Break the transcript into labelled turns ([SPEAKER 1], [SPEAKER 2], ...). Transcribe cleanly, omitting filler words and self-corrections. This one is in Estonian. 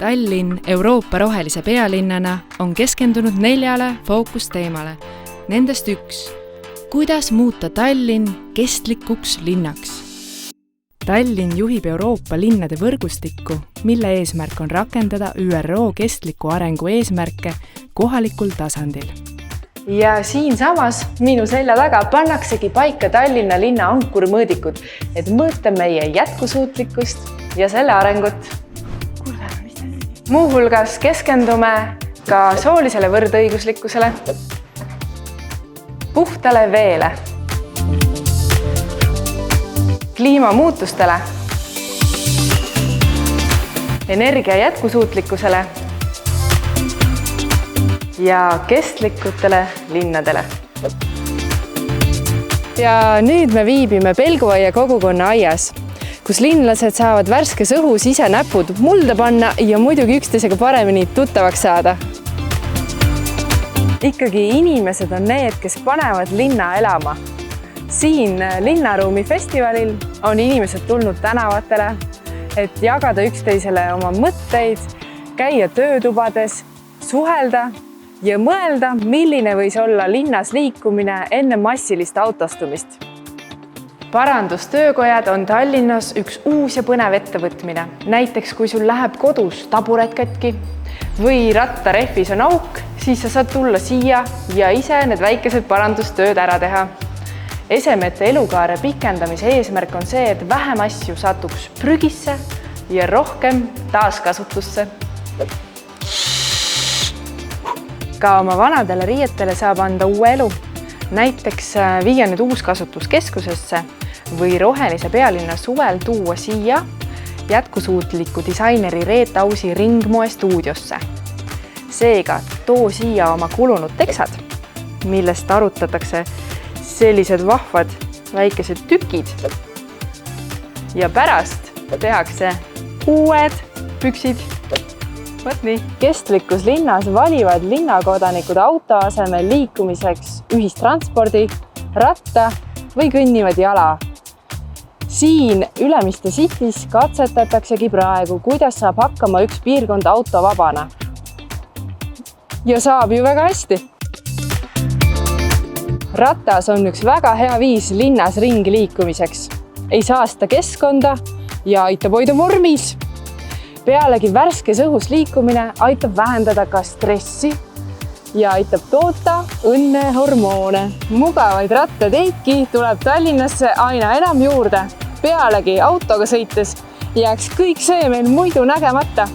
[SPEAKER 1] Tallinn Euroopa rohelise pealinnana on keskendunud 4 fookusteemale. Nendest üks, kuidas muuta Tallinn kestlikuks linnaks. Tallinn juhib Euroopa linnade võrgustikku, mille eesmärk on rakendada ÜRO kestliku arengu eesmärke kohalikul tasandil.
[SPEAKER 2] Ja siinsamas minu selja taga pannaksegi paika Tallinna linna ankurmõõdikud, et mõõta meie jätkusuutlikkust ja selle arengut. Muuhulgas keskendume ka soolisele võrdõiguslikkusele, puhtale veele, kliimamuutustele, energia jätkusuutlikkusele ja kestlikutele linnadele. Ja nüüd me viibime Pelguaia kogukonna aias, kus linlased saavad värskes õhus ise näpud mulda panna ja muidugi üksteisega paremini tuttavaks saada. Ikkagi inimesed on need, kes panevad linna elama. Siin linnaruumi festivalil on inimesed tulnud tänavatele, et jagada üksteisele oma mõtteid, käia töötubades, suhelda ja mõelda, milline võis olla linnas liikumine enne massilist autostumist. Parandustöökojad on Tallinnas üks uus ja põnev ettevõtmine. Näiteks, kui sul läheb kodus taburet katki või rattarehvis on auk, siis sa saad tulla siia ja ise need väikesed parandustööd ära teha. Esemete elukaare pikendamise eesmärk on see, et vähem asju satuks prügisse ja rohkem taaskasutusse. Ka oma vanadele riietele saab anda uue elu. Näiteks viia nüüd uuskasutuskeskusesse või rohelise pealinna suvel tuua siia jätkusuutliku disaineri Reet Ausi ringmoe stuudiosse. Seega too siia oma kulunud teksad, millest arutatakse sellised vahvad väikesed tükid ja pärast tehakse uued püksid. Võt nii. Kestlikus linnas valivad linnakodanikud auto asemel liikumiseks ühistranspordi, ratta või kõnnivad jala. Siin Ülemiste City's katsetataksegi praegu, kuidas saab hakkama üks piirkond autovabana. Ja saab ju väga hästi. Ratas on üks väga hea viis linnas ringi liikumiseks. Ei saasta keskkonda ja aitab hoida vormis. Pealegi värskes õhus liikumine aitab vähendada ka stressi ja aitab toota õnnehormoone. Mugavaid rattateidki tuleb Tallinnasse aina enam juurde. Pealegi autoga sõites jääks kõik see meil muidu nägemata.